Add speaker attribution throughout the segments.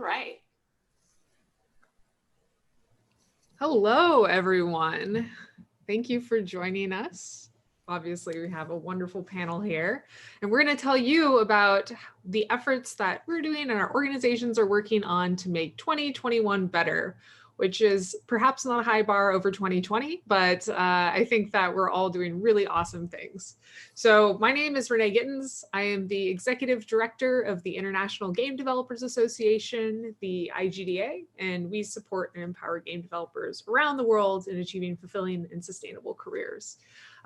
Speaker 1: right.
Speaker 2: Hello, everyone. Thank you for joining us. Obviously, we have a wonderful panel here, and we're going to tell you about the efforts that we're doing and our organizations are working on to make 2021 better, which is perhaps not a high bar over 2020, but I think that we're all doing really awesome things. So my name is Renee Gittens. I am the Executive Director of the International Game Developers Association, the IGDA, and we support and empower game developers around the world in achieving fulfilling and sustainable careers.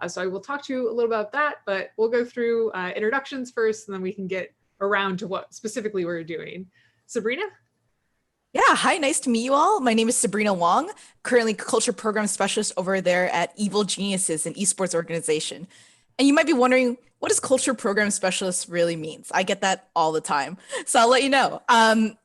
Speaker 2: So I will talk to you a little about that, but we'll go through introductions first, and then we can get around to what specifically we're doing. Sabrina?
Speaker 3: Yeah, hi, nice to meet you all. My name is Sabrina Wong, currently Culture Program Specialist over there at Evil Geniuses, an esports organization. And you might be wondering, what does Culture Program Specialist really means? I get that all the time, so I'll let you know.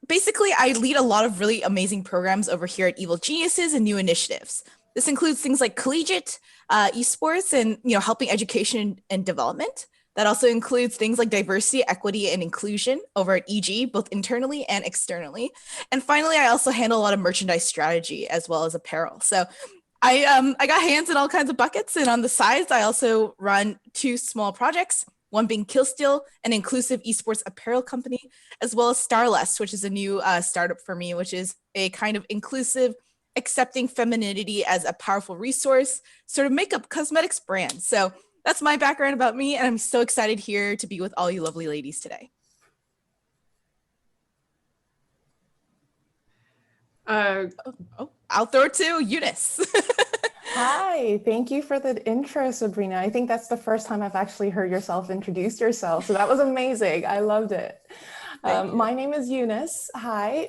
Speaker 3: Basically, I lead a lot of really amazing programs over here at Evil Geniuses and new initiatives. This includes things like collegiate esports and helping education and development. That also includes things like diversity, equity, and inclusion over at EG, both internally and externally. And finally, I also handle a lot of merchandise strategy as well as apparel. So I got hands in all kinds of buckets. And on the sides, I also run two small projects, one being Killsteel, an inclusive esports apparel company, as well as Starless, which is a new startup for me, which is a kind of inclusive, accepting femininity as a powerful resource, sort of makeup cosmetics brand. So that's my background about me, and I'm so excited here to be with all you lovely ladies today. I'll throw it to Eunice.
Speaker 4: Hi, thank you for the intro, Sabrina. I think that's the first time I've actually heard yourself introduce yourself, so that was amazing. I loved it. My name is Eunice. Hi,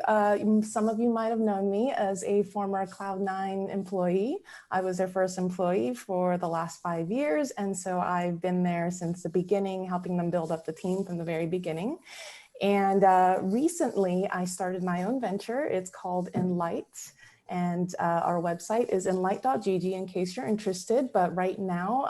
Speaker 4: some of you might have known me as a former Cloud9 employee. I was their first employee for the last 5 years, and so I've been there since the beginning, helping them build up the team from the very beginning. And recently, I started my own venture. It's called Enlight. And our website is enlight.gg in case you're interested. But right now,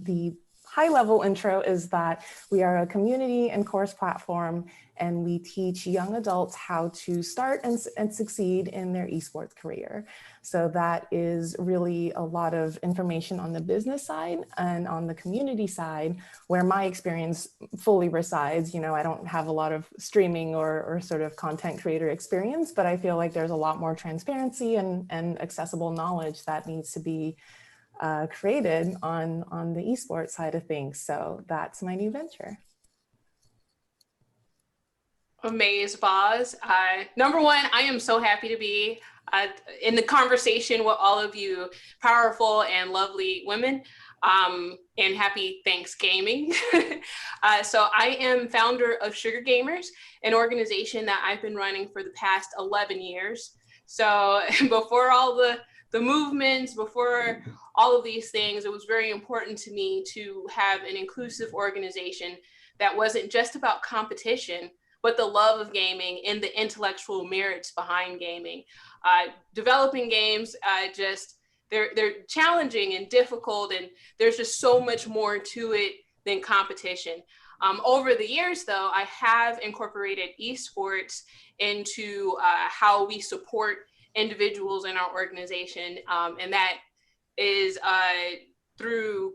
Speaker 4: the high-level intro is that we are a community and course platform, and we teach young adults how to start and succeed in their esports career. So that is really a lot of information on the business side and on the community side, where my experience fully resides. I don't have a lot of streaming or sort of content creator experience, but I feel like there's a lot more transparency and accessible knowledge that needs to be created on the esports side of things. So that's my new venture.
Speaker 1: Amazeballs. Number one, I am so happy to be in the conversation with all of you powerful and lovely women, and happy ThanksGaming. So I am founder of Sugar Gamers, an organization that I've been running for the past 11 years. So before all the movements, before all of these things, it was very important to me to have an inclusive organization that wasn't just about competition, but the love of gaming and the intellectual merits behind gaming. Developing games, they're challenging and difficult, and there's just so much more to it than competition. Over the years, though, I have incorporated esports into how we support individuals in our organization, and that is through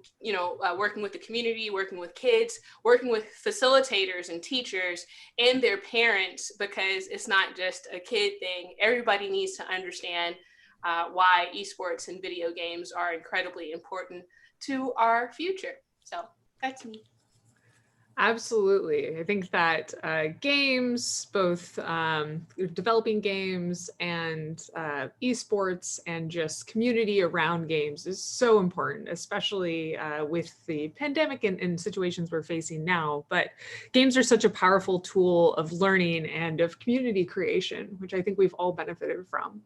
Speaker 1: working with the community, working with kids, working with facilitators and teachers and their parents, because it's not just a kid thing. Everybody needs to understand why esports and video games are incredibly important to our future. So that's me.
Speaker 2: Absolutely. I think that games, both developing games and esports and just community around games is so important, especially with the pandemic and situations we're facing now. But games are such a powerful tool of learning and of community creation, which I think we've all benefited from.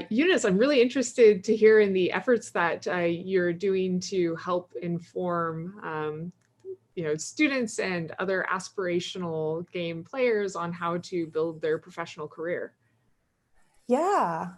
Speaker 2: Eunice, I'm really interested to hear in the efforts that you're doing to help inform students and other aspirational game players on how to build their professional career.
Speaker 4: Yeah.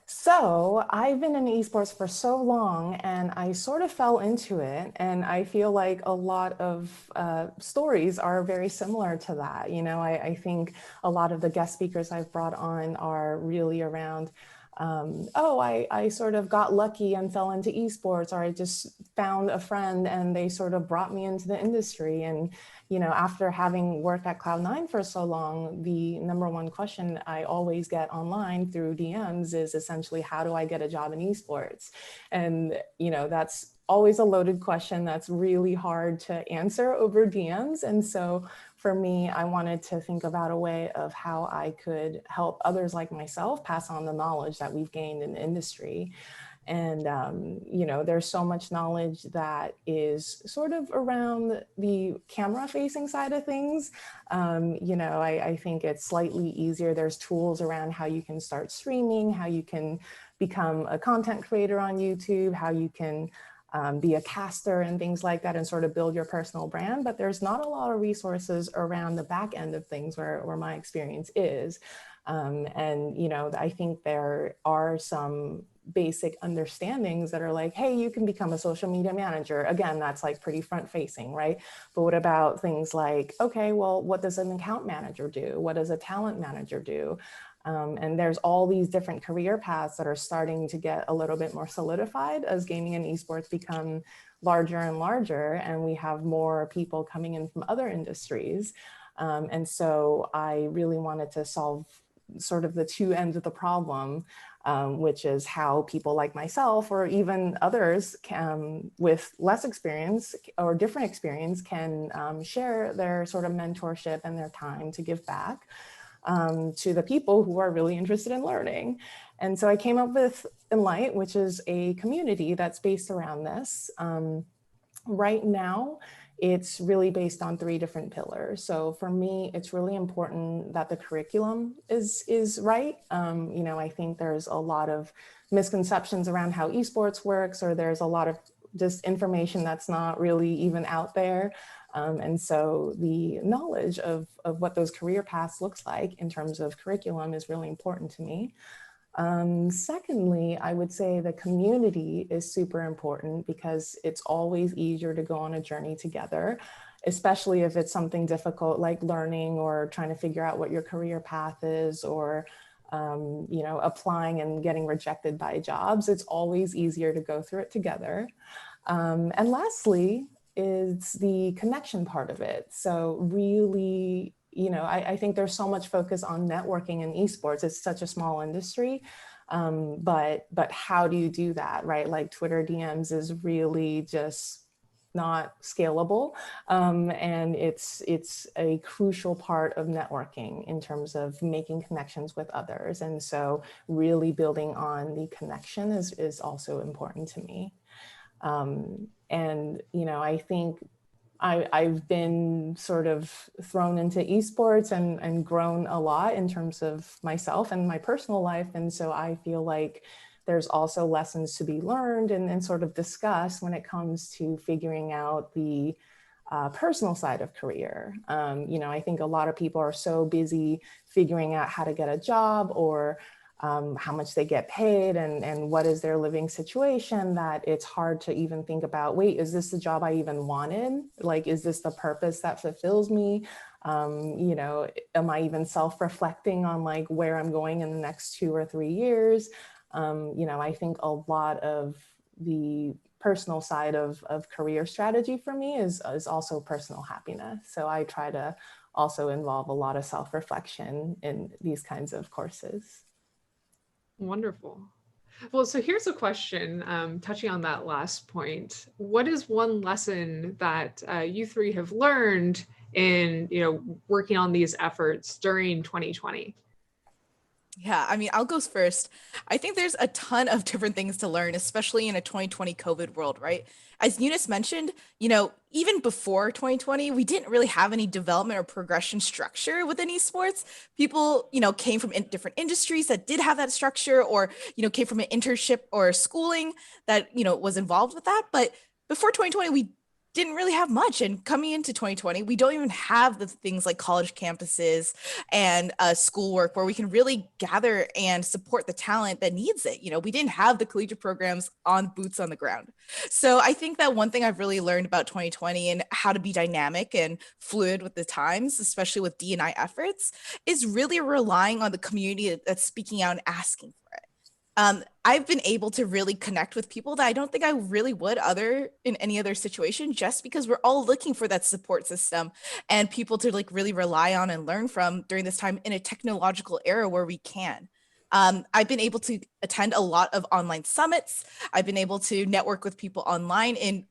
Speaker 4: So I've been in esports for so long and I sort of fell into it. And I feel like a lot of stories are very similar to that. You know, I think a lot of the guest speakers I've brought on are really around, oh, I sort of got lucky and fell into esports, or I just found a friend and they sort of brought me into the industry. And you know, after having worked at Cloud9 for so long, the number one question I always get online through DMs is essentially, how do I get a job in esports? And, you know, that's always a loaded question that's really hard to answer over DMs. And so for me, I wanted to think about a way of how I could help others like myself pass on the knowledge that we've gained in the industry. And, you know, there's so much knowledge that is sort of around the camera facing side of things. You know, I think it's slightly easier. There's tools around how you can start streaming, how you can become a content creator on YouTube, how you can be a caster and things like that and sort of build your personal brand. But there's not a lot of resources around the back end of things where my experience is. And, you know, I think there are some basic understandings that are like, hey, you can become a social media manager. Again, that's like pretty front facing, right? But what about things like, okay, well, what does an account manager do? What does a talent manager do? And there's all these different career paths that are starting to get a little bit more solidified as gaming and esports become larger and larger, and we have more people coming in from other industries. And so I really wanted to solve sort of the two ends of the problem, which is how people like myself or even others can, with less experience or different experience, can share their sort of mentorship and their time to give back to the people who are really interested in learning. And so I came up with Enlight, which is a community that's based around this. Right now, it's really based on three different pillars. So for me, it's really important that the curriculum is right. You know, I think there's a lot of misconceptions around how esports works, or there's a lot of just information that's not really even out there. And so the knowledge of what those career paths looks like in terms of curriculum is really important to me. Secondly, I would say the community is super important because it's always easier to go on a journey together, especially if it's something difficult like learning or trying to figure out what your career path is, or you know, applying and getting rejected by jobs. It's always easier to go through it together. And lastly is the connection part of it. So really, you know, I think there's so much focus on networking in esports. It's such a small industry, but how do you do that, right? Like Twitter DMs is really just not scalable, and it's a crucial part of networking in terms of making connections with others. And so really building on the connection is also important to me. And, you know, I think I've been sort of thrown into esports and grown a lot in terms of myself and my personal life. And so I feel like there's also lessons to be learned and sort of discussed when it comes to figuring out the personal side of career. You know, I think a lot of people are so busy figuring out how to get a job or how much they get paid and what is their living situation, that it's hard to even think about, wait, is this the job I even wanted? Like, is this the purpose that fulfills me? You know, am I even self-reflecting on like where I'm going in the next 2 or 3 years? You know, I think a lot of the personal side of career strategy for me is also personal happiness. So I try to also involve a lot of self-reflection in these kinds of courses.
Speaker 2: Wonderful. Well, so here's a question, touching on that last point. What is one lesson that you three have learned in, you know, working on these efforts during 2020?
Speaker 3: Yeah, I mean, I'll go first. I think there's a ton of different things to learn, especially in a 2020 COVID world, right? As Eunice mentioned, you know, even before 2020, we didn't really have any development or progression structure within esports. People, you know, came from different industries that did have that structure, or, you know, came from an internship or schooling that, you know, was involved with that. But before 2020, we didn't really have much. And coming into 2020, we don't even have the things like college campuses and schoolwork where we can really gather and support the talent that needs it. We didn't have the collegiate programs on boots on the ground. So I think that one thing I've really learned about 2020 and how to be dynamic and fluid with the times, especially with D&I efforts, is really relying on the community that's speaking out and asking for it. I've been able to really connect with people that I don't think I really would in any other situation, just because we're all looking for that support system and people to like really rely on and learn from during this time in a technological era where we can. I've been able to attend a lot of online summits. I've been able to network with people online in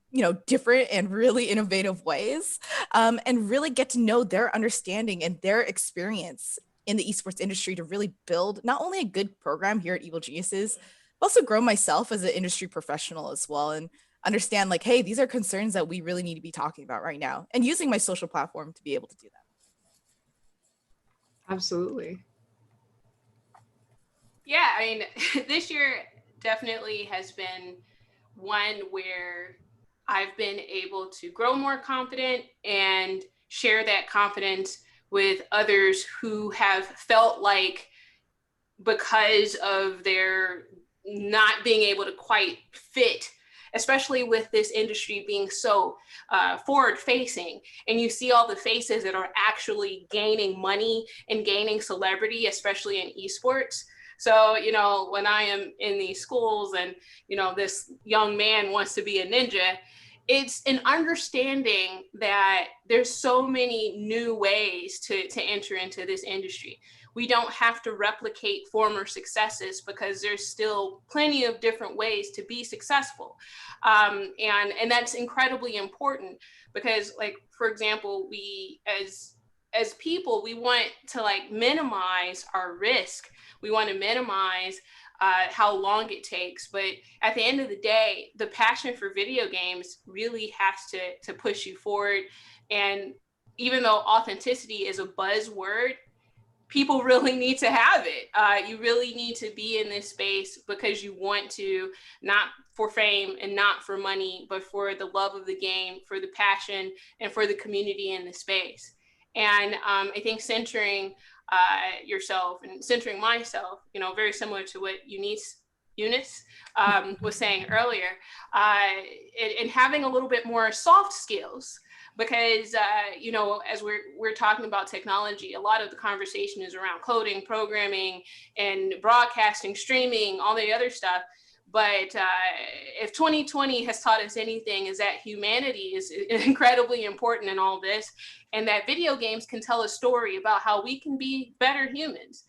Speaker 3: different and really innovative ways, and really get to know their understanding and their experience in the esports industry to really build not only a good program here at Evil Geniuses, but also grow myself as an industry professional as well, and understand like, hey, these are concerns that we really need to be talking about right now, and using my social platform to be able to do that.
Speaker 2: Absolutely.
Speaker 1: Yeah, I mean, this year definitely has been one where I've been able to grow more confident and share that confidence with others who have felt like, because of their not being able to quite fit, especially with this industry being so forward facing, and you see all the faces that are actually gaining money and gaining celebrity, especially in esports. So, when I am in these schools and, this young man wants to be a ninja, it's an understanding that there's so many new ways to enter into this industry. We don't have to replicate former successes because there's still plenty of different ways to be successful. And that's incredibly important because, like, for example, we as people, we want to like minimize our risk. We want to minimize how long it takes. But at the end of the day, the passion for video games really has to push you forward. And even though authenticity is a buzzword, people really need to have it. You really need to be in this space because you want to, not for fame and not for money, but for the love of the game, for the passion, and for the community in the space. And I think centering yourself and centering myself, very similar to what Eunice was saying earlier, and having a little bit more soft skills. Because as we're talking about technology, a lot of the conversation is around coding, programming, and broadcasting, streaming, all the other stuff. But if 2020 has taught us anything, is that humanity is incredibly important in all this, and that video games can tell a story about how we can be better humans.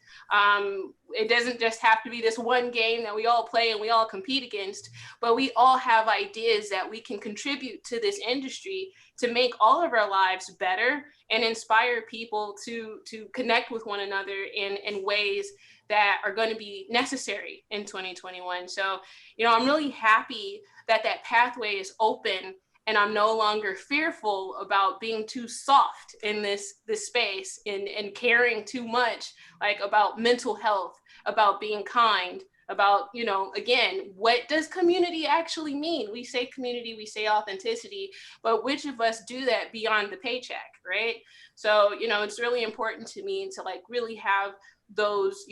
Speaker 1: It doesn't just have to be this one game that we all play and we all compete against, but we all have ideas that we can contribute to this industry to make all of our lives better and inspire people to connect with one another in ways that are going to be necessary in 2021. So, I'm really happy that pathway is open, and I'm no longer fearful about being too soft in this space and caring too much, like, about mental health, about being kind, about, again, what does community actually mean? We say community, we say authenticity, but which of us do that beyond the paycheck, right? So, it's really important to me to like really have those,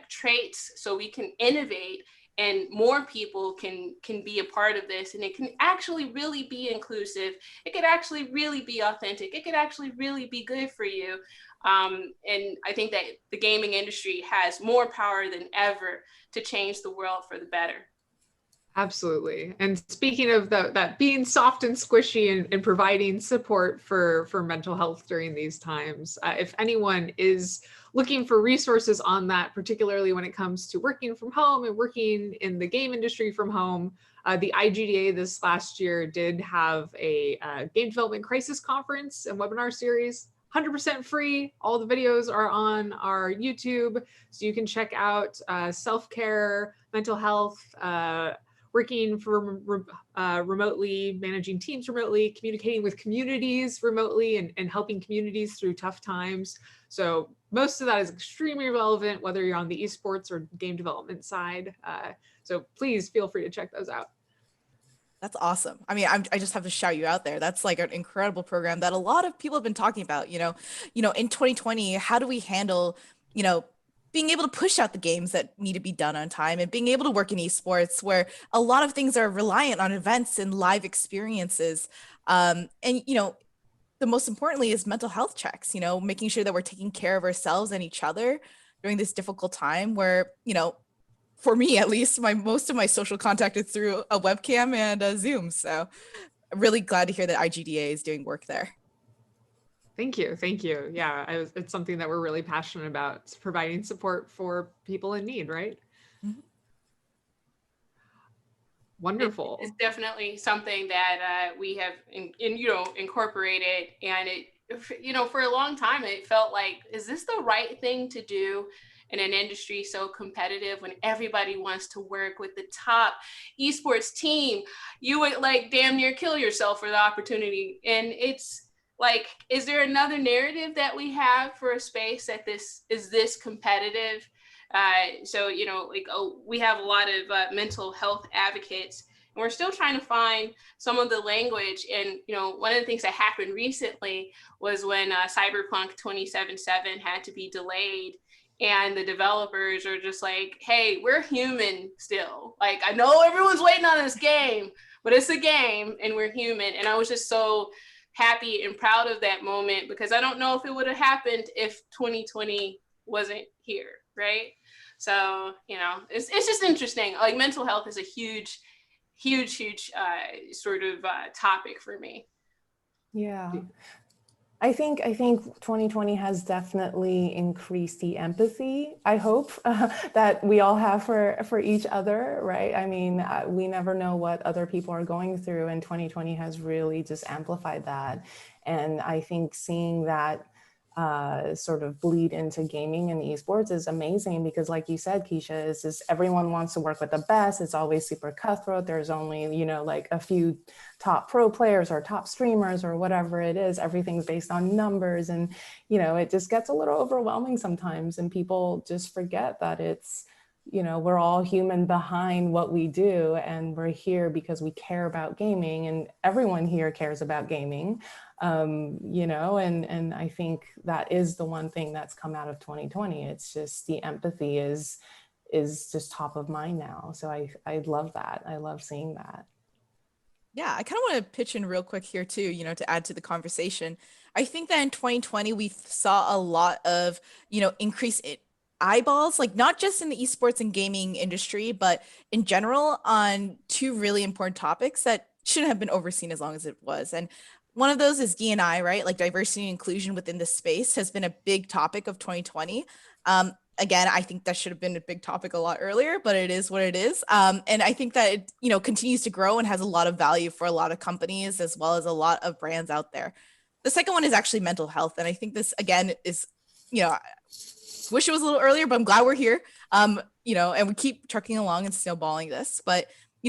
Speaker 1: traits so we can innovate and more people can be a part of this, and it can actually really be inclusive. It could actually really be authentic. It could actually really be good for you. And I think that the gaming industry has more power than ever to change the world for the better.
Speaker 2: Absolutely. And speaking of that being soft and squishy and providing support for mental health during these times, if anyone is looking for resources on that, particularly when it comes to working from home and working in the game industry from home, the IGDA this last year did have a game development crisis conference and webinar series, 100% free. All the videos are on our YouTube, so you can check out self-care, mental health, working remotely, managing teams remotely, communicating with communities remotely, and helping communities through tough times. So most of that is extremely relevant, whether you're on the esports or game development side. So please feel free to check those out.
Speaker 3: That's awesome. I mean, I just have to shout you out there. That's like an incredible program that a lot of people have been talking about, in 2020, how do we handle, you know, being able to push out the games that need to be done on time and being able to work in esports where a lot of things are reliant on events and live experiences. And, the most importantly is mental health checks, making sure that we're taking care of ourselves and each other during this difficult time where, for me at least, most of my social contact is through a webcam and a Zoom. So I'm really glad to hear that IGDA is doing work there.
Speaker 2: Thank you. Thank you. Yeah, it's something that we're really passionate about. It's providing support for people in need, right?
Speaker 3: Mm-hmm.
Speaker 2: Wonderful.
Speaker 1: It's definitely something that we have incorporated, and it, for a long time, it felt like, is this the right thing to do in an industry so competitive when everybody wants to work with the top esports team? You would like damn near kill yourself for the opportunity. And it's like, is there another narrative that we have for a space that is this competitive? We have a lot of mental health advocates, and we're still trying to find some of the language. And, one of the things that happened recently was when Cyberpunk 2077 had to be delayed. And the developers are just like, hey, we're human still. Like, I know everyone's waiting on this game, but it's a game and we're human. And I was just so happy and proud of that moment, because I don't know if it would have happened if 2020 wasn't here, right? So, it's just interesting. Like, mental health is a huge sort of topic for me.
Speaker 4: Yeah. I think 2020 has definitely increased the empathy, I hope, that we all have for each other, right? I mean, we never know what other people are going through, and 2020 has really just amplified that. And I think seeing that sort of bleed into gaming and esports is amazing, because like you said, Keisha, is just everyone wants to work with the best. It's always super cutthroat. There's only, like a few top pro players or top streamers or whatever it is. Everything's based on numbers, and, it just gets a little overwhelming sometimes, and people just forget that it's, we're all human behind what we do, and we're here because we care about gaming, and everyone here cares about gaming. And I think that is the one thing that's come out of 2020. It's just the empathy is just top of mind now. So I love that. I love seeing that.
Speaker 3: Yeah, I kind of want to pitch in real quick here too, to add to the conversation. I think that in 2020, we saw a lot of, increase in eyeballs, like not just in the esports and gaming industry, but in general on two really important topics that shouldn't have been overseen as long as it was. And one of those is D&I, right? Like diversity and inclusion within this space has been a big topic of 2020. Again, I think that should have been a big topic a lot earlier, but it is what it is. And I think that it, continues to grow and has a lot of value for a lot of companies as well as a lot of brands out there. The second one is actually mental health. And I think this, again, is, wish it was a little earlier, but I'm glad we're here. And we keep trucking along and snowballing this. But,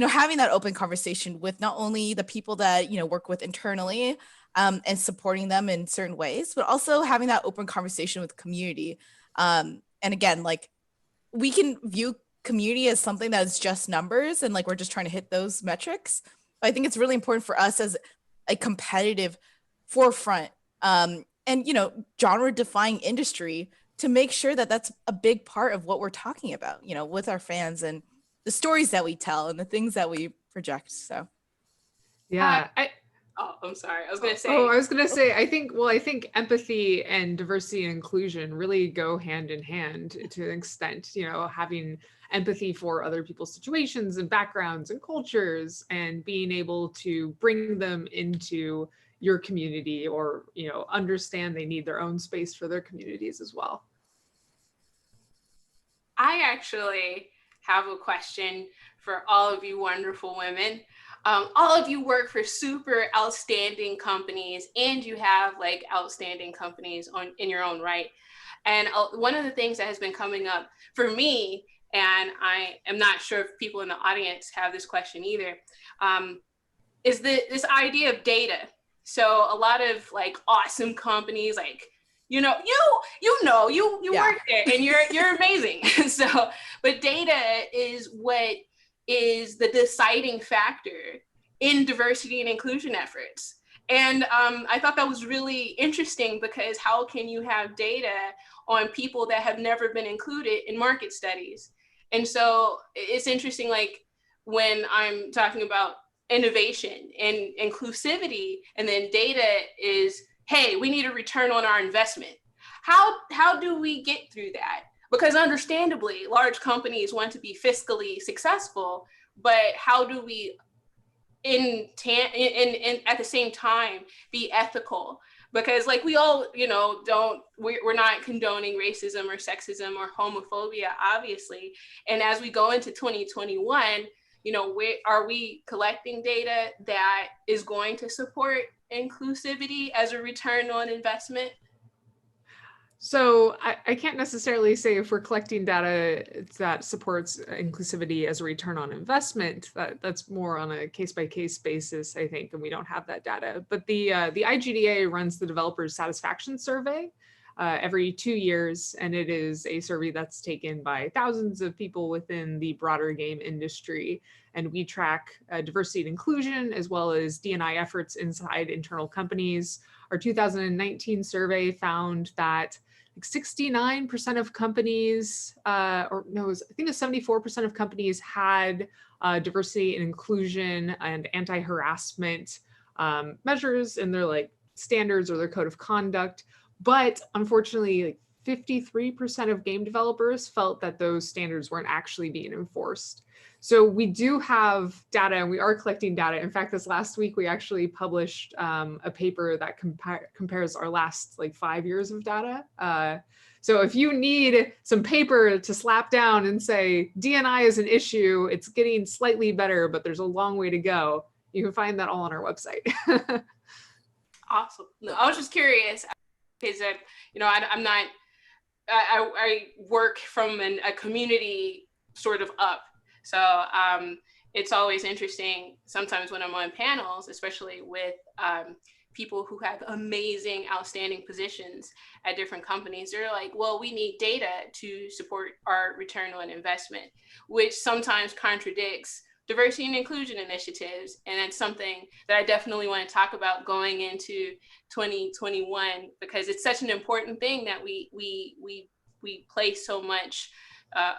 Speaker 3: having that open conversation with not only the people that, work with internally and supporting them in certain ways, but also having that open conversation with community. And again, like we can view community as something that is just numbers and like we're just trying to hit those metrics. But I think it's really important for us as a competitive forefront and, genre defying industry to make sure that that's a big part of what we're talking about, with our fans and the stories that we tell and the things that we project. So,
Speaker 2: yeah.
Speaker 1: I'm sorry. I was going to say.
Speaker 2: I think empathy and diversity and inclusion really go hand in hand to an extent, having empathy for other people's situations and backgrounds and cultures and being able to bring them into your community or, understand they need their own space for their communities as well.
Speaker 1: I actually have a question for all of you wonderful women. All of you work for super outstanding companies, and you have like outstanding companies in your own right. And one of the things that has been coming up for me, and I am not sure if people in the audience have this question either, is this idea of data. So a lot of like awesome companies, like you work there and you're amazing. But data is what is the deciding factor in diversity and inclusion efforts. And I thought that was really interesting, because how can you have data on people that have never been included in market studies? And so it's interesting, like when I'm talking about innovation and inclusivity, and then data is, hey, we need a return on our investment. How do we get through that? Because understandably, large companies want to be fiscally successful, but how do we at the same time be ethical? Because like we all, we're not condoning racism or sexism or homophobia, obviously. And as we go into 2021, are we collecting data that is going to support inclusivity as a return on investment?
Speaker 2: So I can't necessarily say if we're collecting data that supports inclusivity as a return on investment. That's more on a case-by-case basis, I think, and we don't have that data. But the IGDA runs the Developers Satisfaction Survey every 2 years, and it is a survey that's taken by thousands of people within the broader game industry. And we track diversity and inclusion as well as D&I efforts inside internal companies. Our 2019 survey found that 69% of companies, I think it was 74% of companies had diversity and inclusion and anti-harassment measures in their like standards or their code of conduct. But unfortunately, 53% of game developers felt that those standards weren't actually being enforced. So we do have data, and we are collecting data. In fact, this last week, we actually published a paper that compares our last 5 years of data. So if you need some paper to slap down and say, D&I is an issue, it's getting slightly better, but there's a long way to go, you can find that all on our website.
Speaker 1: Awesome. No, I was just curious, because I work from a community sort of up. So it's always interesting sometimes when I'm on panels, especially with people who have amazing, outstanding positions at different companies. They're like, well, we need data to support our return on investment, which sometimes contradicts diversity and inclusion initiatives. And that's something that I definitely want to talk about going into 2021, because it's such an important thing that we place so much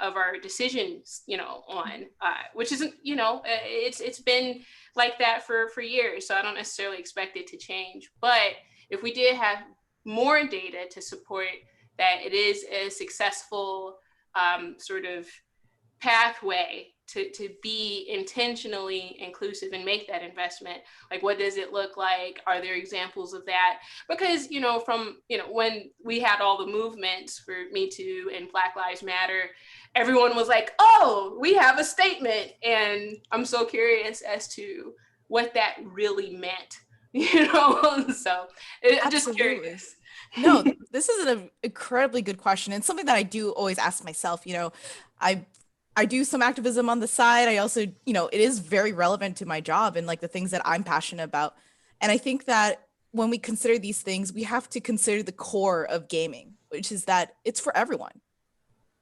Speaker 1: of our decisions, on, which isn't, it's been like that for years. So I don't necessarily expect it to change. But if we did have more data to support that it is a successful sort of pathway to be intentionally inclusive and make that investment, like what does it look like? Are there examples of that? Because from when we had all the movements for Me Too and Black Lives Matter, everyone was like, oh, we have a statement. And I'm so curious as to what that really meant, so just curious.
Speaker 3: No, this is an incredibly good question, and something that I do always ask myself. I do some activism on the side. I also, it is very relevant to my job and the things that I'm passionate about. And I think that when we consider these things, we have to consider the core of gaming, which is that it's for everyone.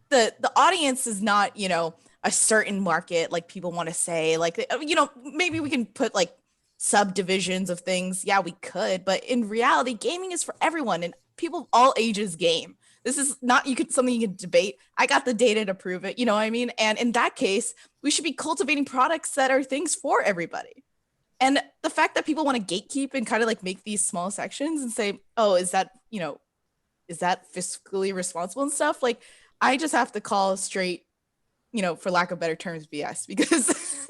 Speaker 3: The audience is not, a certain market, like people want to say, maybe we can put subdivisions of things. Yeah, we could, but in reality, gaming is for everyone, and people of all ages game. This is not something you can debate. I got the data to prove it, you know what I mean? And in that case, we should be cultivating products that are things for everybody. And the fact that people want to gatekeep and kind of make these small sections and say, oh, is that fiscally responsible and stuff? I just have to call straight, for lack of better terms, BS, because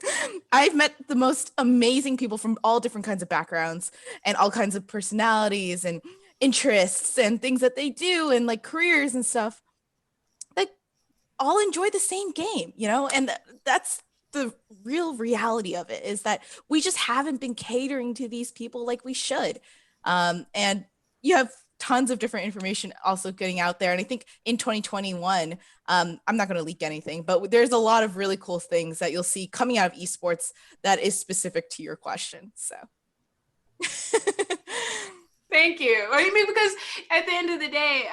Speaker 3: I've met the most amazing people from all different kinds of backgrounds and all kinds of personalities and interests and things that they do and careers and stuff, that all enjoy the same game, and that's the real reality of it, is that we just haven't been catering to these people like we should. And you have tons of different information also getting out there. And I think in 2021, I'm not going to leak anything, but there's a lot of really cool things that you'll see coming out of esports that is specific to your question. So
Speaker 1: thank you. I mean, because at the end of the day,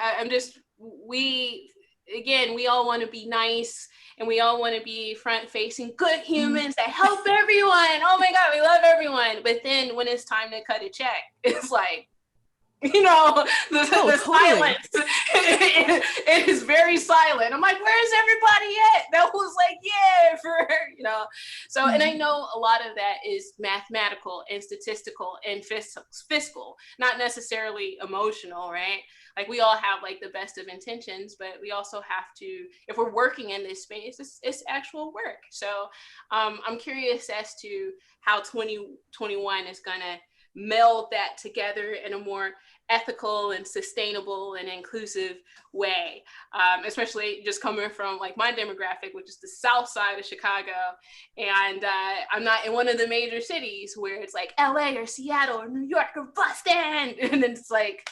Speaker 1: again, we all want to be nice and we all want to be front facing good humans that help everyone. Oh my God, we love everyone. But then when it's time to cut a check, it's like, the
Speaker 3: totally.
Speaker 1: silence it is very silent. I'm like, where's everybody at? That was like, yeah, so, and I know a lot of that is mathematical and statistical and fiscal, not necessarily emotional, right? Like we all have like the best of intentions, but we also have to, if we're working in this space, it's actual work. So I'm curious as to how 2021 is gonna meld that together in a more ethical and sustainable and inclusive way, especially just coming from like my demographic, which is the south side of Chicago. And I'm not in one of the major cities where it's like LA or Seattle or New York or Boston. And then it's like,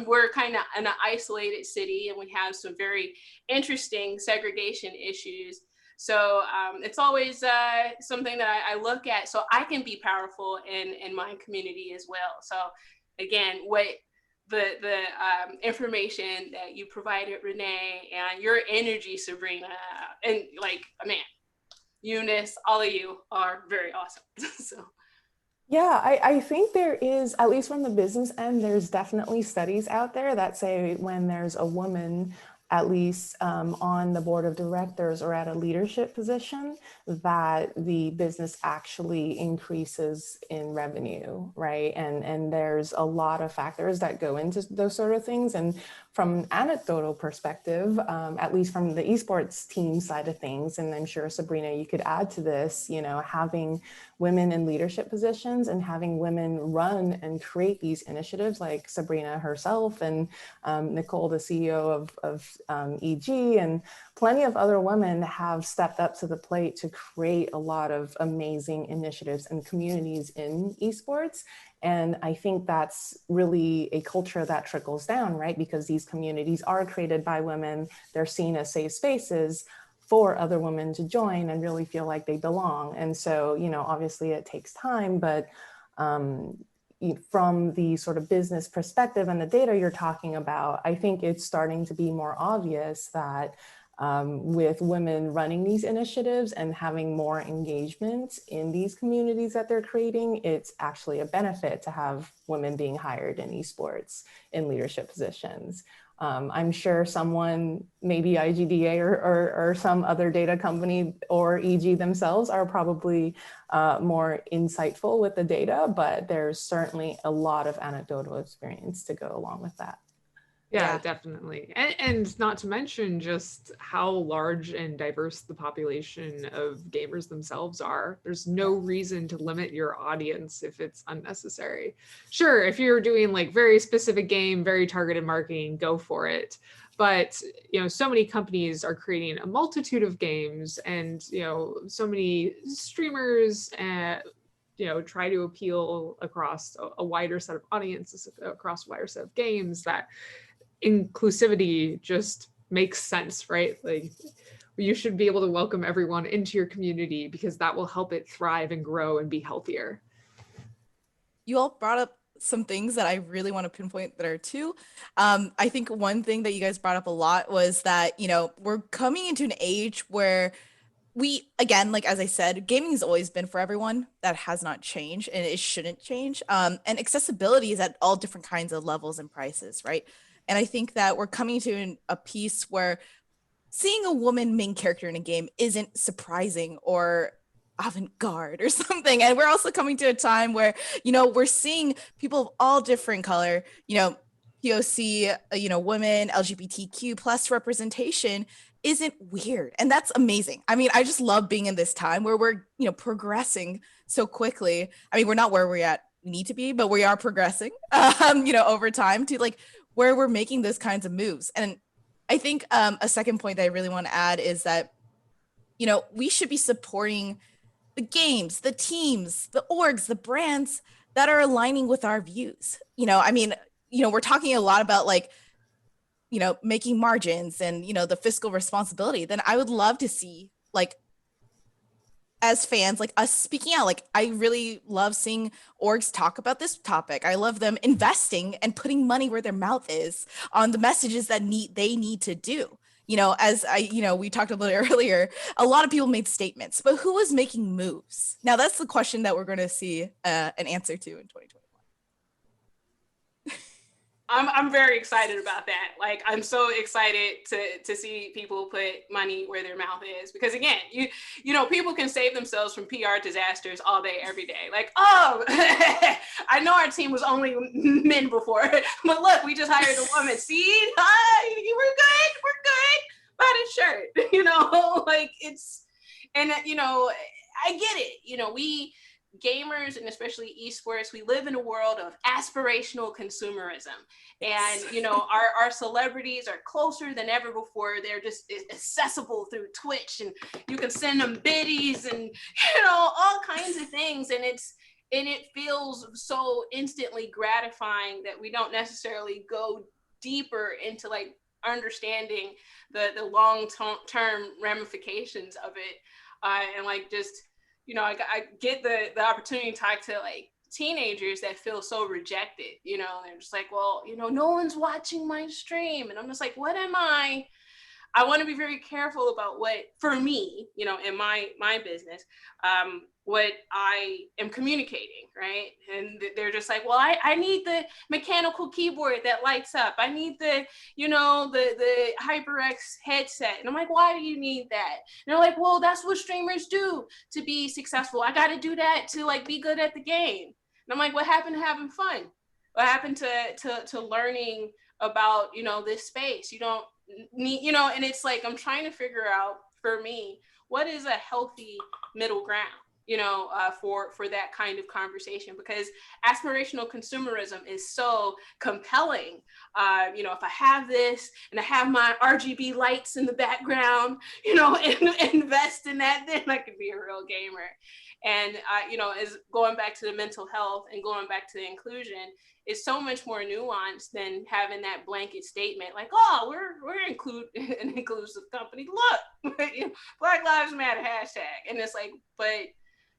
Speaker 1: we're kind of in an isolated city and we have some very interesting segregation issues. So it's always something that I look at so I can be powerful in my community as well. So again, what the information that you provided, Renee, and your energy, Sabrina, and like, man, Eunice, all of you are very awesome. So.
Speaker 4: Yeah, I think there is, at least from the business end, there's definitely studies out there that say when there's a woman at least on the board of directors or at a leadership position, that the business actually increases in revenue, right? And there's a lot of factors that go into those sort of things. And from an anecdotal perspective, at least from the esports team side of things, and I'm sure Sabrina, you could add to this, having women in leadership positions and having women run and create these initiatives like Sabrina herself and Nicole, the CEO of EG, and plenty of other women have stepped up to the plate to create a lot of amazing initiatives and communities in esports. And I think that's really a culture that trickles down, right? Because these communities are created by women, they're seen as safe spaces for other women to join and really feel like they belong. And so, obviously it takes time, but from the sort of business perspective and the data you're talking about, I think it's starting to be more obvious that with women running these initiatives and having more engagement in these communities that they're creating, it's actually a benefit to have women being hired in esports in leadership positions. I'm sure someone, maybe IGDA or some other data company or EG themselves are probably more insightful with the data, but there's certainly a lot of anecdotal experience to go along with that.
Speaker 2: Yeah, definitely. And not to mention just how large and diverse the population of gamers themselves are. There's no reason to limit your audience if it's unnecessary. Sure, if you're doing like very specific game, very targeted marketing, go for it. But, so many companies are creating a multitude of games and, so many streamers and, try to appeal across a wider set of audiences, across a wider set of games, that inclusivity just makes sense, right? Like you should be able to welcome everyone into your community because that will help it thrive and grow and be healthier.
Speaker 3: You all brought up some things that I really want to pinpoint that are too. I think one thing that you guys brought up a lot was that, we're coming into an age where again, like as I said, gaming has always been for everyone. That has not changed and it shouldn't change. And accessibility is at all different kinds of levels and prices, right? And I think that we're coming to a piece where seeing a woman main character in a game isn't surprising or avant-garde or something. And we're also coming to a time where, we're seeing people of all different color, POC, women, LGBTQ plus representation isn't weird. And that's amazing. I mean, I just love being in this time where we're, progressing so quickly. I mean, we're not where we need to be, but we are progressing, over time to like where we're making those kinds of moves. And I think a second point that I really want to add is that, we should be supporting the games, the teams, the orgs, the brands that are aligning with our views. We're talking a lot about like, making margins and, the fiscal responsibility. Then I would love to see like, as fans, like us speaking out. Like I really love seeing orgs talk about this topic. I love them investing and putting money where their mouth is on the messages that they need to do. As we talked a little earlier, a lot of people made statements, but who was making moves? Now that's the question that we're going to see an answer to in 2021.
Speaker 1: I'm very excited about that. Like, I'm so excited to see people put money where their mouth is, because again, people can save themselves from PR disasters all day, every day. Like, oh, I know our team was only men before, but look, we just hired a woman. See, hi, we're good. Buy the shirt, like it's, and I get it. We gamers, and especially esports, we live in a world of aspirational consumerism. And our celebrities are closer than ever before. They're just accessible through Twitch, and you can send them biddies and all kinds of things. And it feels so instantly gratifying that we don't necessarily go deeper into like understanding the long-term ramifications of it, and like just I get the opportunity to talk to like teenagers that feel so rejected. They're just like, well, no one's watching my stream, and I'm just like, what am I want to be very careful about what, for me, in my business, what I am communicating, right? And they're just like, well, I need the mechanical keyboard that lights up. I need the HyperX headset. And I'm like, why do you need that? And they're like, well, that's what streamers do to be successful. I got to do that to like be good at the game. And I'm like, what happened to having fun? What happened to learning about, this space? You don't need, and it's like, I'm trying to figure out, for me, what is a healthy middle ground, for that kind of conversation, because aspirational consumerism is so compelling. If I have this and I have my RGB lights in the background, and invest in that, then I could be a real gamer. And, is going back to the mental health and going back to the inclusion, is so much more nuanced than having that blanket statement like, oh, we're an inclusive company. Look, Black Lives Matter hashtag. And it's like, but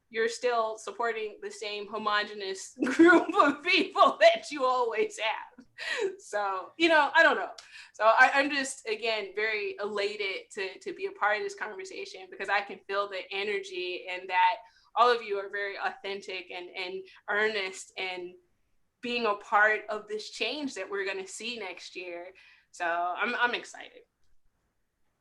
Speaker 1: you're still supporting the same homogenous group of people that you always have. So, I don't know. So I'm just, again, very elated to be a part of this conversation, because I can feel the energy, and that all of you are very authentic and earnest, and being a part of this change that we're going to see next year. So I'm excited.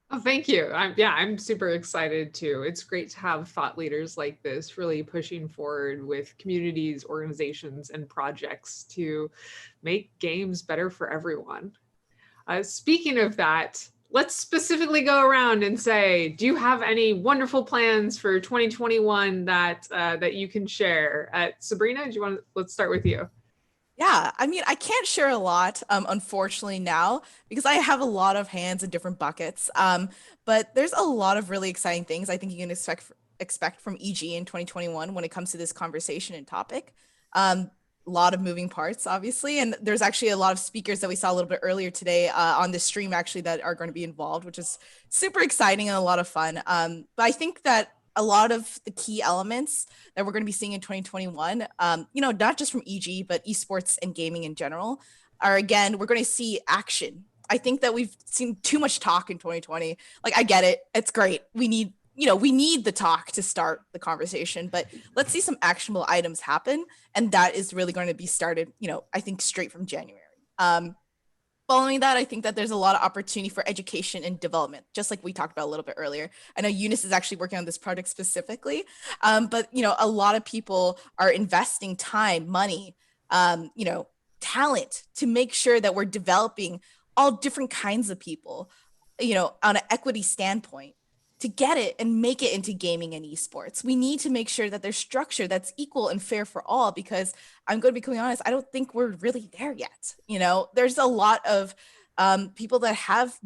Speaker 2: Oh, thank you. I'm super excited too. It's great to have thought leaders like this really pushing forward with communities, organizations, and projects to make games better for everyone. Speaking of that, let's specifically go around and say, do you have any wonderful plans for 2021 that you can share? Sabrina, let's start with you.
Speaker 3: Yeah, I can't share a lot, unfortunately now, because I have a lot of hands in different buckets. But there's a lot of really exciting things I think you can expect from EG in 2021 when it comes to this conversation and topic. A lot of moving parts, obviously, and there's actually a lot of speakers that we saw a little bit earlier today on the stream actually that are going to be involved, which is super exciting and a lot of fun. But I think that a lot of the key elements that we're going to be seeing in 2021, not just from EG, but esports and gaming in general, are, again, we're going to see action. I think that we've seen too much talk in 2020. Like, I get it. It's great. We need the talk to start the conversation, but let's see some actionable items happen. And that is really going to be started, I think straight from January. Following that, I think that there's a lot of opportunity for education and development, just like we talked about a little bit earlier. I know Eunice is actually working on this project specifically, but a lot of people are investing time, money, talent to make sure that we're developing all different kinds of people, on an equity standpoint, to get it and make it into gaming and esports. We need to make sure that there's structure that's equal and fair for all, because I'm going to be completely honest, I don't think we're really there yet. There's a lot of people that have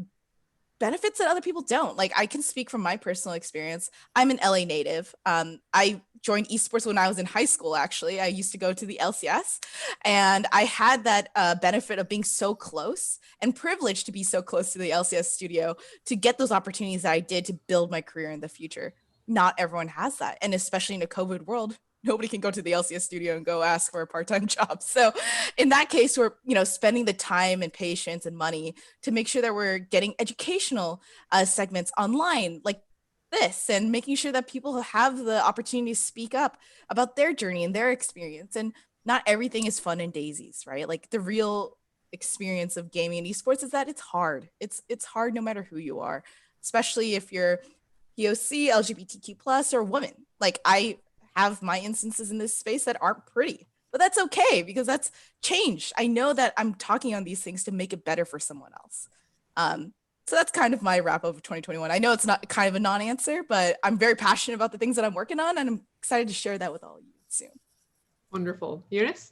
Speaker 3: benefits that other people don't. Like, I can speak from my personal experience. I'm an LA native. I joined esports when I was in high school, actually. I used to go to the LCS, and I had that benefit of being so close and privileged to be so close to the LCS studio to get those opportunities that I did to build my career in the future. Not everyone has that. And especially in a COVID world, nobody can go to the LCS studio and go ask for a part-time job. So in that case, we're, spending the time and patience and money to make sure that we're getting educational segments online like this, and making sure that people have the opportunity to speak up about their journey and their experience. And not everything is fun and daisies, right? Like the real experience of gaming and esports is that it's hard. It's hard no matter who you are, especially if you're POC, LGBTQ plus, or woman. Like I have my instances in this space that aren't pretty, but that's okay because that's change. I know that I'm talking on these things to make it better for someone else. So that's kind of my wrap up of 2021. I know it's not kind of a non-answer, but I'm very passionate about the things that I'm working on, and I'm excited to share that with all of you soon.
Speaker 2: Wonderful. Eunice?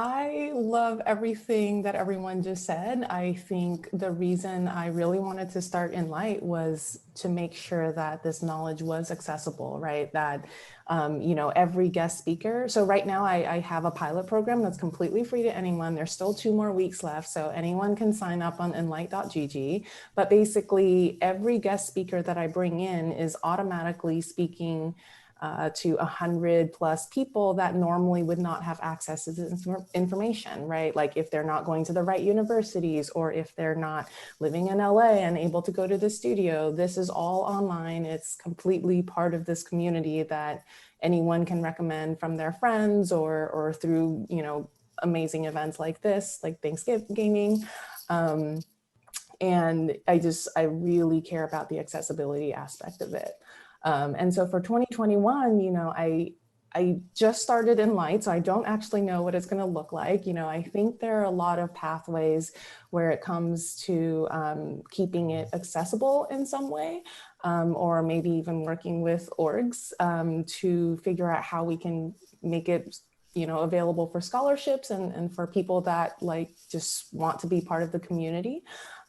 Speaker 4: I love everything that everyone just said. I think the reason I really wanted to start Enlight was to make sure that this knowledge was accessible, right? That, every guest speaker. So right now I have a pilot program that's completely free to anyone. There's still 2 more weeks left. So anyone can sign up on enlight.gg. But basically every guest speaker that I bring in is automatically speaking to 100 plus people that normally would not have access to this information, right? Like if they're not going to the right universities, or if they're not living in LA and able to go to the studio, this is all online. It's completely part of this community that anyone can recommend from their friends or through, amazing events like this, like ThanksGaming. And I really care about the accessibility aspect of it. And so for 2021, I just started Enlight, so I don't actually know what it's going to look like. I think there are a lot of pathways where it comes to keeping it accessible in some way, or maybe even working with orgs to figure out how we can make it available for scholarships and for people that just want to be part of the community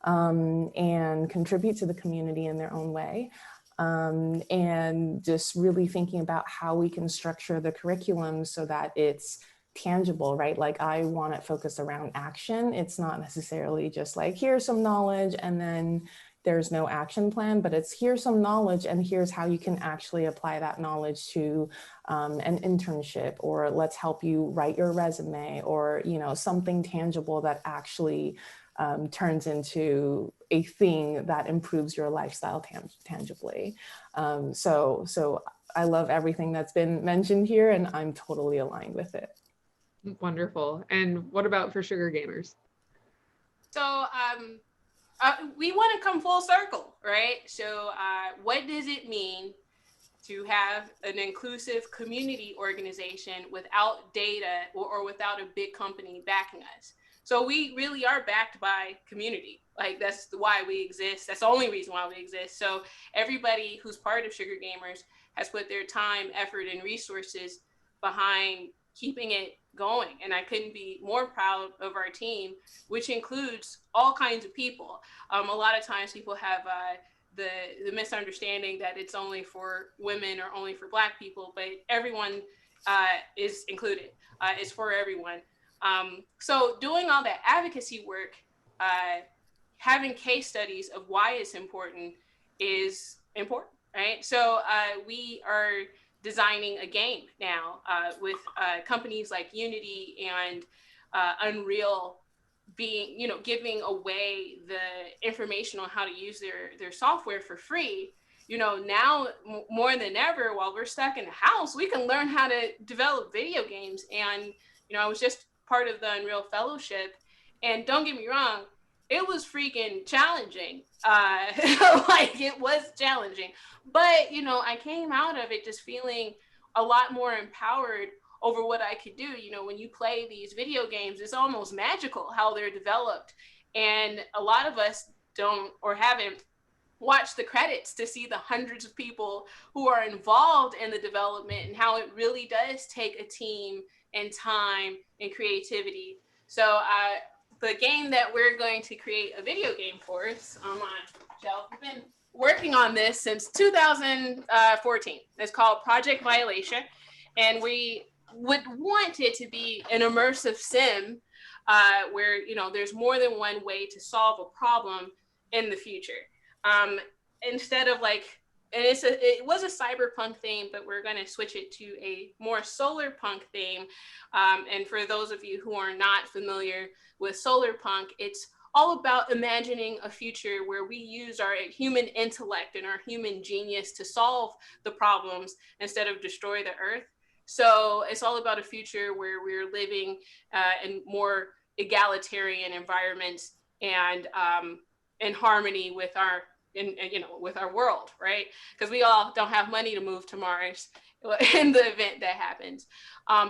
Speaker 4: and contribute to the community in their own way. And just really thinking about how we can structure the curriculum so that it's tangible, right? Like I want it focused around action. It's not necessarily just like, here's some knowledge and then there's no action plan, but it's here's some knowledge and here's how you can actually apply that knowledge to an internship, or let's help you write your resume, or, something tangible that actually turns into a thing that improves your lifestyle tangibly. So I love everything that's been mentioned here, and I'm totally aligned with it.
Speaker 2: Wonderful. And what about for sugar gamers?
Speaker 1: So we want to come full circle, right? So what does it mean to have an inclusive community organization without data or without a big company backing us? So we really are backed by community. Like that's why we exist. That's the only reason why we exist. So everybody who's part of Sugar Gamers has put their time, effort, and resources behind keeping it going. And I couldn't be more proud of our team, which includes all kinds of people. A lot of times people have the misunderstanding that it's only for women or only for Black people, but everyone is included. It's for everyone. So doing all that advocacy work, having case studies of why it's important is important, right? So we are designing a game now with companies like Unity and Unreal being, giving away the information on how to use their software for free. Now more than ever, while we're stuck in the house, we can learn how to develop video games. And, I was just part of the Unreal Fellowship, and don't get me wrong, it was freaking challenging. It was challenging, but, I came out of it just feeling a lot more empowered over what I could do. When you play these video games, it's almost magical how they're developed. And a lot of us don't or haven't watched the credits to see the hundreds of people who are involved in the development and how it really does take a team and time and creativity. So the game that we're going to create a video game for is on my shelf. We've been working on this since 2014. It's called Project Violation. And we would want it to be an immersive sim where, there's more than one way to solve a problem in the future. Instead of and it was a cyberpunk theme, but we're going to switch it to a more solar punk theme. And for those of you who are not familiar with solar punk, it's all about imagining a future where we use our human intellect and our human genius to solve the problems instead of destroy the earth. So it's all about a future where we're living in more egalitarian environments and in harmony with our with our world, right? Because we all don't have money to move to Mars in the event that happens.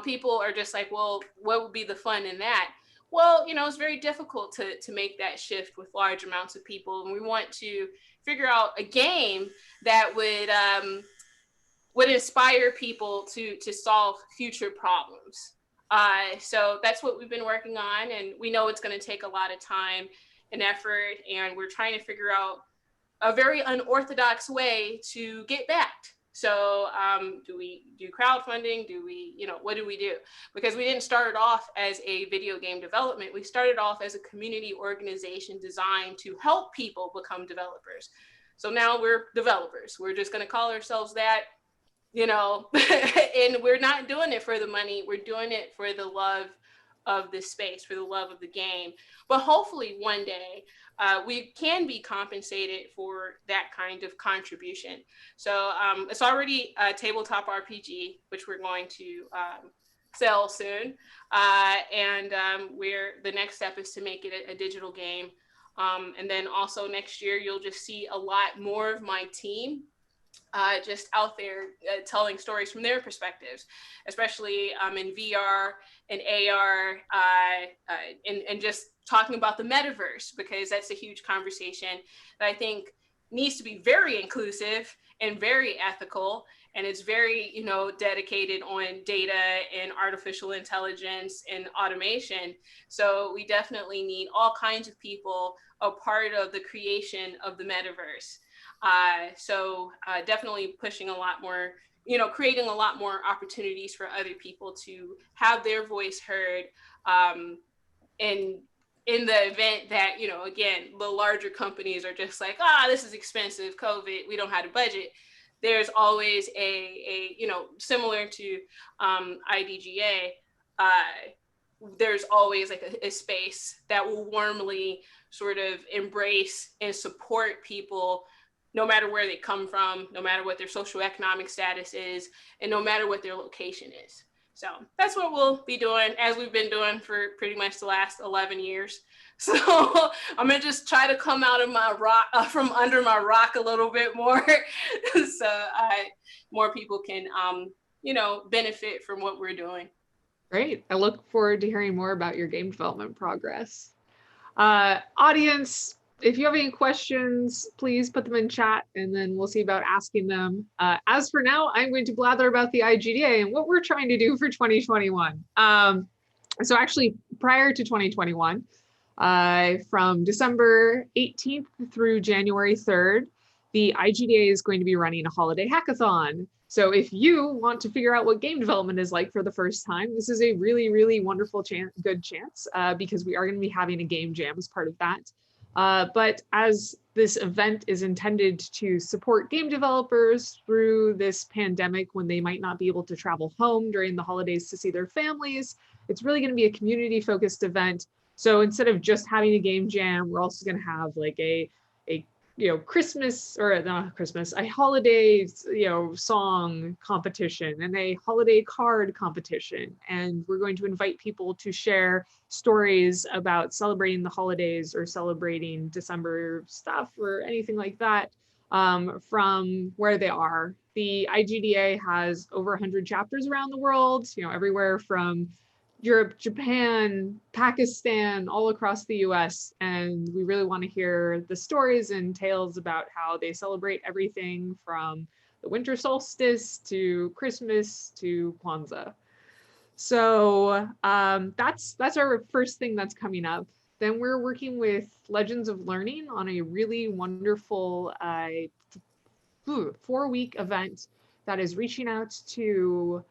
Speaker 1: People are just like, well, what would be the fun in that? Well, it's very difficult to make that shift with large amounts of people, and we want to figure out a game that would inspire people to solve future problems. So that's what we've been working on, and we know it's going to take a lot of time and effort, and we're trying to figure out a very unorthodox way to get backed. So do we do crowdfunding? Do we, what do we do? Because we didn't start off as a video game development. We started off as a community organization designed to help people become developers. So now we're developers. We're just going to call ourselves that, and we're not doing it for the money. We're doing it for the love of this space, for the love of the game. But hopefully one day we can be compensated for that kind of contribution. So it's already a tabletop RPG, which we're going to sell soon. And the next step is to make it a digital game. And then also next year, you'll just see a lot more of my team just out there telling stories from their perspectives, especially in VR and AR, and just talking about the metaverse, because that's a huge conversation that I think needs to be very inclusive and very ethical. And it's very, dedicated on data and artificial intelligence and automation. So we definitely need all kinds of people a part of the creation of the metaverse. So definitely pushing a lot more, creating a lot more opportunities for other people to have their voice heard. And in the event that, again, the larger companies are just like, this is expensive, COVID, we don't have a budget. There's always a similar to IGDA, there's always like a space that will warmly sort of embrace and support people, no matter where they come from, no matter what their socioeconomic status is, and no matter what their location is. So that's what we'll be doing, as we've been doing for pretty much the last 11 years. So I'm gonna just try to come out of my rock, from under my rock a little bit more, so more people can, benefit from what we're doing.
Speaker 2: Great. I look forward to hearing more about your game development progress. Audience, if you have any questions, please put them in chat and then we'll see about asking them. As for now, I'm going to blather about the IGDA and what we're trying to do for 2021. So actually, prior to 2021, from December 18th through January 3rd, the IGDA is going to be running a holiday hackathon. So if you want to figure out what game development is like for the first time, this is a really, really wonderful good chance because we are going to be having a game jam as part of that. But as this event is intended to support game developers through this pandemic when they might not be able to travel home during the holidays to see their families, it's really going to be a community-focused event. So instead of just having a game jam, we're also going to have like a Christmas, or not Christmas, a holiday, song competition and a holiday card competition. And we're going to invite people to share stories about celebrating the holidays or celebrating December stuff or anything like that from where they are. The IGDA has over 100 chapters around the world, everywhere from Europe, Japan, Pakistan, all across the US. And we really want to hear the stories and tales about how they celebrate everything from the winter solstice to Christmas to Kwanzaa. So that's our first thing that's coming up. Then we're working with Legends of Learning on a really wonderful 4-week event that is reaching out to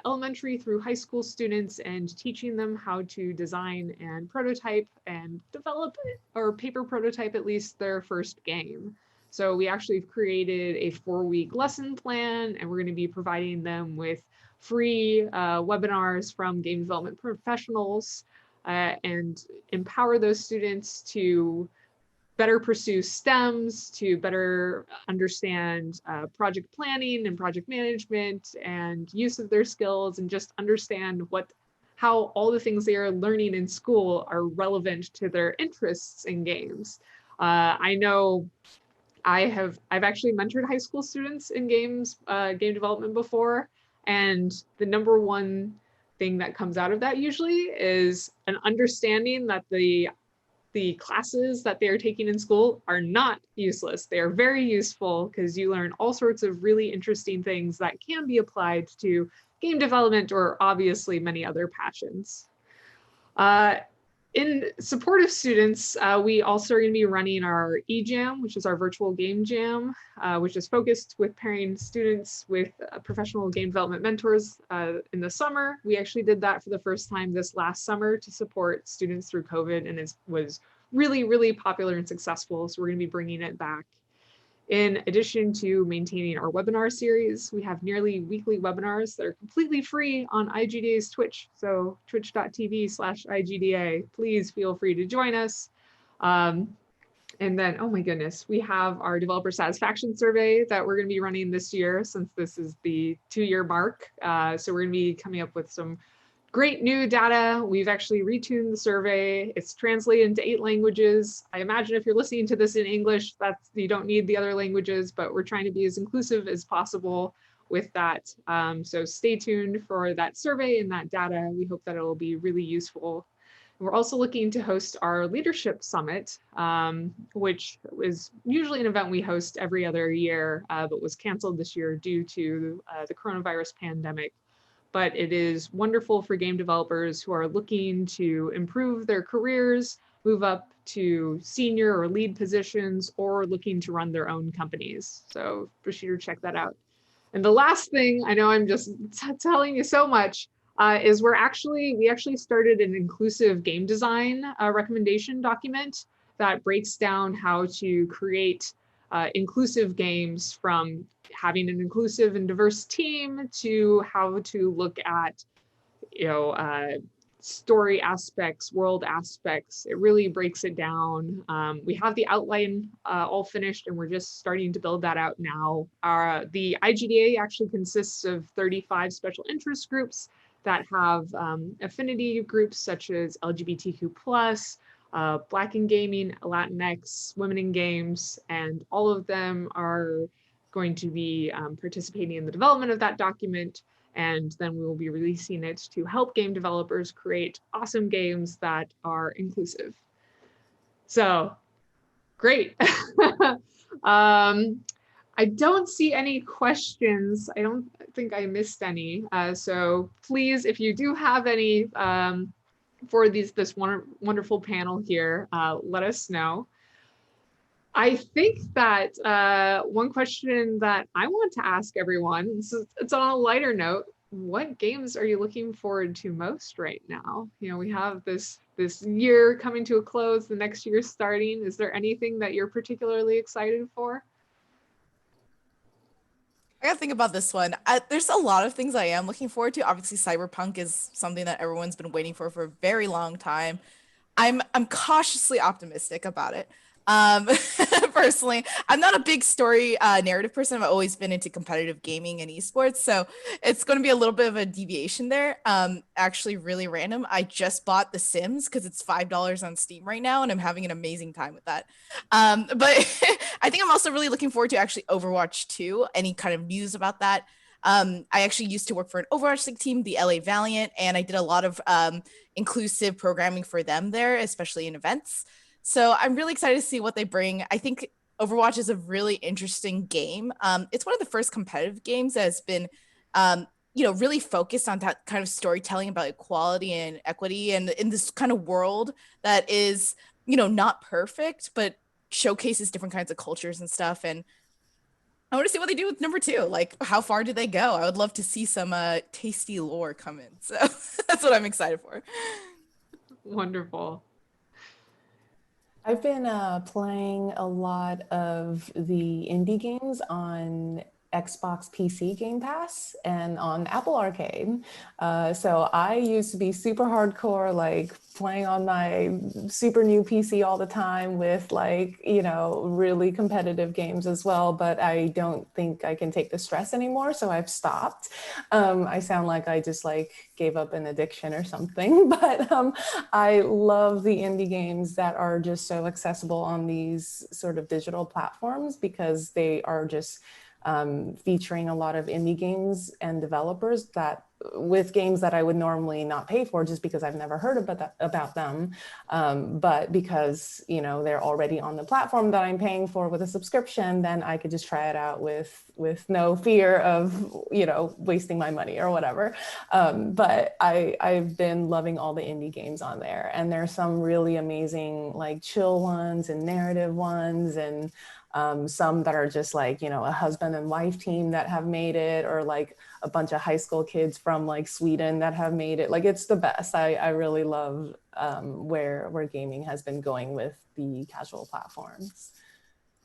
Speaker 2: elementary through high school students and teaching them how to design and prototype and develop or paper prototype at least their first game. So we actually created a 4-week lesson plan, and we're going to be providing them with free webinars from game development professionals and empower those students to better pursue STEMs, to better understand project planning and project management and use of their skills, and just understand how all the things they are learning in school are relevant to their interests in games. I know I've actually mentored high school students in game development before, and the number one thing that comes out of that usually is an understanding that the classes that they are taking in school are not useless. They are very useful because you learn all sorts of really interesting things that can be applied to game development or obviously many other passions. In support of students, we also are going to be running our eJam, which is our virtual game jam, which is focused with pairing students with professional game development mentors in the summer. We actually did that for the first time this last summer to support students through COVID, and it was really, really popular and successful. So we're going to be bringing it back. In addition to maintaining our webinar series, we have nearly weekly webinars that are completely free on IGDA's Twitch. So twitch.tv/IGDA. Please feel free to join us. And then, oh my goodness, we have our developer satisfaction survey that we're going to be running this year, since this is the 2-year mark. So we're going to be coming up with some great new data. We've actually retuned the survey. It's translated into 8 languages. I imagine if you're listening to this in English, you don't need the other languages, but we're trying to be as inclusive as possible with that. So stay tuned for that survey and that data. We hope that it will be really useful. We're also looking to host our leadership summit, which is usually an event we host every other year, but was canceled this year due to the coronavirus pandemic. But it is wonderful for game developers who are looking to improve their careers, move up to senior or lead positions, or looking to run their own companies. So be sure to check that out. And the last thing, I know I'm just telling you so much, is we actually started an inclusive game design recommendation document that breaks down how to create inclusive games, from having an inclusive and diverse team to how to look at, story aspects, world aspects. It really breaks it down. We have the outline all finished, and we're just starting to build that out now. The IGDA actually consists of 35 special interest groups that have affinity groups such as LGBTQ+, Black in gaming, Latinx, women in games, and all of them are going to be participating in the development of that document. And then we will be releasing it to help game developers create awesome games that are inclusive. So great. I don't see any questions. I don't think I missed any. So please, if you do have any for this wonderful panel here, let us know. I think that one question that I want to ask everyone, it's on a lighter note, what games are you looking forward to most right now? We have this year coming to a close, the next year starting. Is there anything that you're particularly excited for?
Speaker 3: I gotta think about this one. There's a lot of things I am looking forward to. Obviously, Cyberpunk is something that everyone's been waiting for a very long time. I'm cautiously optimistic about it. Personally, I'm not a big story narrative person. I've always been into competitive gaming and esports, so it's going to be a little bit of a deviation there. Actually, really random. I just bought The Sims because it's $5 on Steam right now, and I'm having an amazing time with that. But I think I'm also really looking forward to actually Overwatch 2. Any kind of news about that? I actually used to work for an Overwatch League team, the LA Valiant, and I did a lot of inclusive programming for them there, especially in events. So I'm really excited to see what they bring. I think Overwatch is a really interesting game. It's one of the first competitive games that has been, really focused on that kind of storytelling about equality and equity, and in this kind of world that is, not perfect, but showcases different kinds of cultures and stuff. And I want to see what they do with number 2. Like, how far do they go? I would love to see some tasty lore come in. So that's what I'm excited for.
Speaker 2: Wonderful.
Speaker 4: I've been playing a lot of the indie games on Xbox PC Game Pass and on Apple Arcade. So I used to be super hardcore, like playing on my super new PC all the time with like, really competitive games as well. But I don't think I can take the stress anymore. So I've stopped. I sound like I just like gave up an addiction or something, but I love the indie games that are just so accessible on these sort of digital platforms because they are just featuring a lot of indie games and developers that with games that I would normally not pay for just because I've never heard about them. But because, they're already on the platform that I'm paying for with a subscription, then I could just try it out with no fear of, wasting my money or whatever. But I've been loving all the indie games on there. And there's some really amazing, like chill ones and narrative ones and some that are just like, a husband and wife team that have made it, or like a bunch of high school kids from like Sweden that have made it. Like it's the best. I really love where gaming has been going with the casual platforms.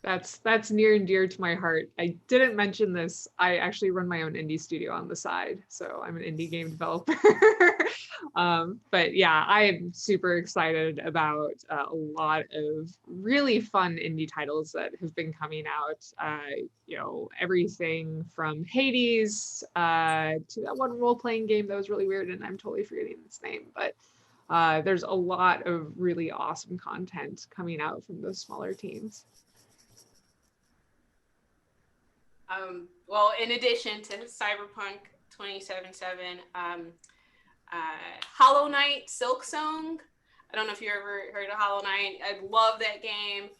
Speaker 2: That's near and dear to my heart. I didn't mention this. I actually run my own indie studio on the side. So I'm an indie game developer. But yeah, I am super excited about a lot of really fun indie titles that have been coming out. Everything from Hades to that one role-playing game that was really weird, and I'm totally forgetting its name. But there's a lot of really awesome content coming out from those smaller teams.
Speaker 1: Well, in addition to Cyberpunk 2077, Hollow Knight Silksong. I don't know if you ever heard of Hollow Knight. I love that game.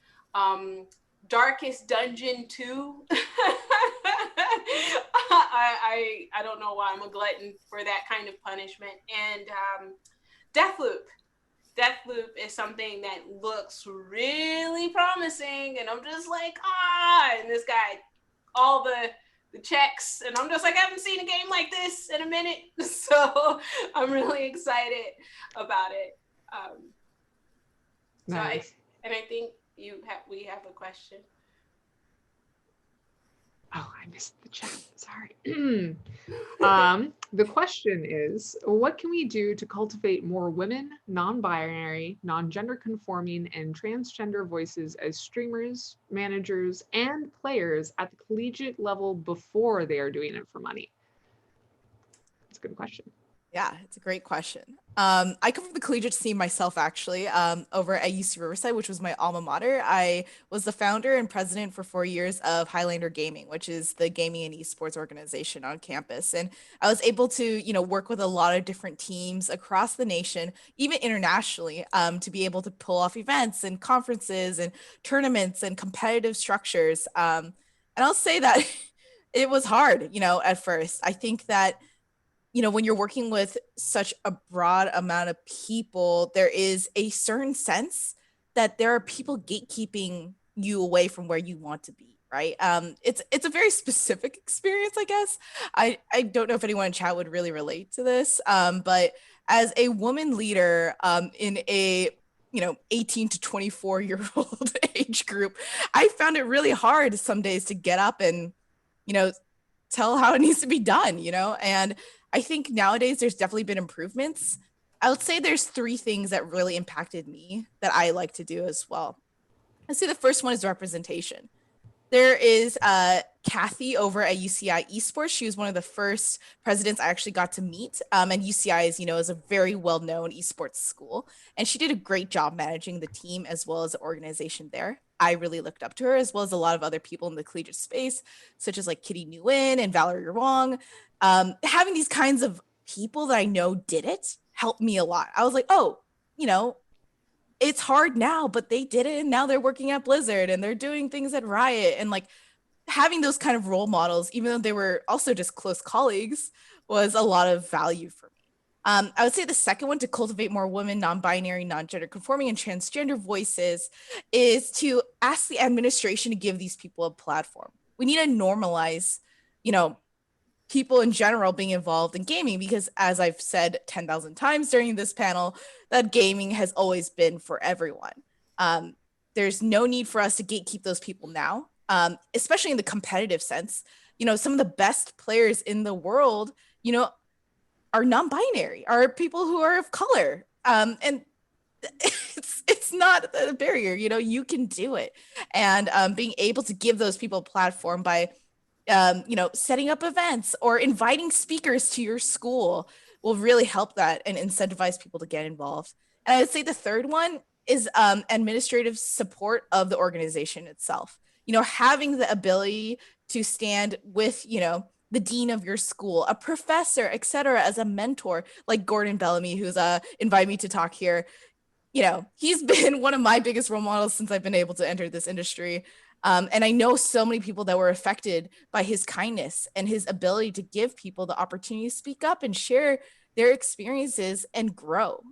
Speaker 1: Darkest Dungeon 2. I don't know why I'm a glutton for that kind of punishment. And Deathloop. Deathloop is something that looks really promising, and I'm just like, and this guy, all the checks, and I'm just like, I haven't seen a game like this in a minute, so I'm really excited about it.
Speaker 2: Nice.
Speaker 1: I think we have a question.
Speaker 2: Oh, I missed the chat. Sorry. The question is, what can we do to cultivate more women, non-binary, non-gender conforming, and transgender voices as streamers, managers, and players at the collegiate level before they are doing it for money? That's a good question.
Speaker 3: Yeah, it's a great question. I come from the collegiate scene myself, actually, over at UC Riverside, which was my alma mater. I was the founder and president for 4 years of Highlander Gaming, which is the gaming and esports organization on campus. And I was able to, work with a lot of different teams across the nation, even internationally, to be able to pull off events and conferences and tournaments and competitive structures. And I'll say that it was hard, at first. I think that when you're working with such a broad amount of people, there is a certain sense that there are people gatekeeping you away from where you want to be, right? It's a very specific experience, I guess. I don't know if anyone in chat would really relate to this, but as a woman leader in a 18 to 24-year-old age group, I found it really hard some days to get up and, tell how it needs to be done, and I think nowadays there's definitely been improvements. I would say there's 3 things that really impacted me that I like to do as well. I'd say the first one is representation. There is Kathy over at UCI Esports. She was one of the first presidents I actually got to meet. And UCI is a very well-known esports school. And she did a great job managing the team as well as the organization there. I really looked up to her, as well as a lot of other people in the collegiate space, such as like Kitty Nguyen and Valerie Wong. Having these kinds of people that I know did it helped me a lot. I was like, it's hard now, but they did it, and now they're working at Blizzard and they're doing things at Riot. And like having those kind of role models, even though they were also just close colleagues, was a lot of value for me. I would say the second one, to cultivate more women, non-binary, non-gender conforming, and transgender voices, is to ask the administration to give these people a platform. We need to normalize, people in general being involved in gaming, because as I've said 10,000 times during this panel, that gaming has always been for everyone. there's no need for us to gatekeep those people now, especially in the competitive sense. Some of the best players in the world, are non-binary, are people who are of color. And it's not a barrier, you can do it. And being able to give those people a platform by, setting up events or inviting speakers to your school will really help that and incentivize people to get involved. And I would say the third one is administrative support of the organization itself. Having the ability to stand with, the dean of your school, a professor, et cetera, as a mentor, like Gordon Bellamy, who's invited me to talk here. He's been one of my biggest role models since I've been able to enter this industry. And I know so many people that were affected by his kindness and his ability to give people the opportunity to speak up and share their experiences and grow.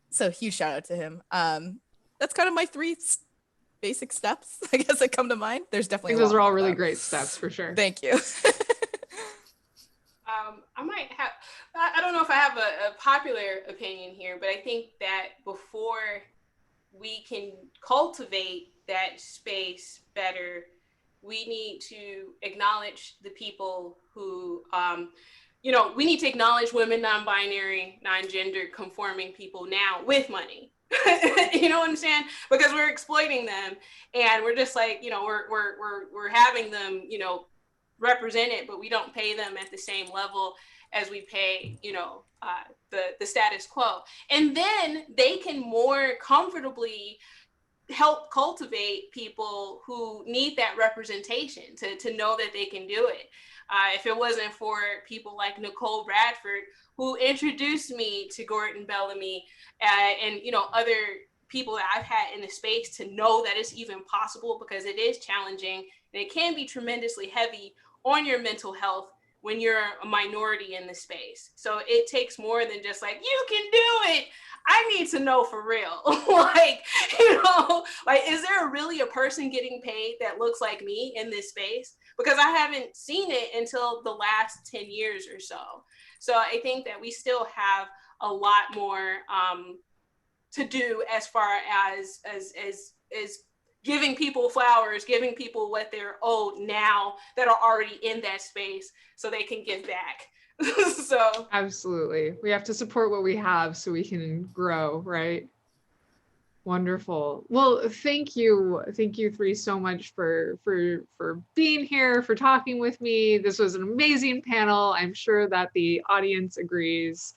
Speaker 3: So huge shout out to him. That's kind of my three basic steps, I guess, that come to mind. There's
Speaker 2: I
Speaker 3: definitely
Speaker 2: think those are all really
Speaker 3: though.
Speaker 2: great steps for sure.
Speaker 3: Thank you.
Speaker 1: I might have, I don't know if I have a popular opinion here, but I think that before we can cultivate that space better, we need to acknowledge the people who, we need to acknowledge women, non-binary, non-gender conforming people now with money. You know what I'm saying? Because we're exploiting them, and we're just like, we're having them, represented, but we don't pay them at the same level as we pay, the status quo. And then they can more comfortably help cultivate people who need that representation to know that they can do it. If it wasn't for people like Nicole Bradford, who introduced me to Gordon Bellamy, and other people that I've had in the space, to know that it's even possible, because it is challenging and it can be tremendously heavy on your mental health when you're a minority in the space. So it takes more than just like, you can do it. I need to know for real. Is there really a person getting paid that looks like me in this space? Because I haven't seen it until the last 10 years or so. So I think that we still have a lot more to do as far as giving people flowers, giving people what they're owed now that are already in that space, so they can give back. So
Speaker 2: absolutely, we have to support what we have so we can grow, right? Wonderful. Well, thank you three so much for being here, for talking with me. This was an amazing panel. I'm sure that the audience agrees.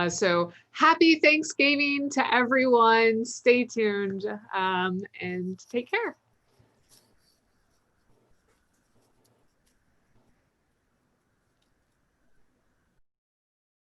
Speaker 2: So happy ThanksGaming to everyone. Stay tuned, and take care.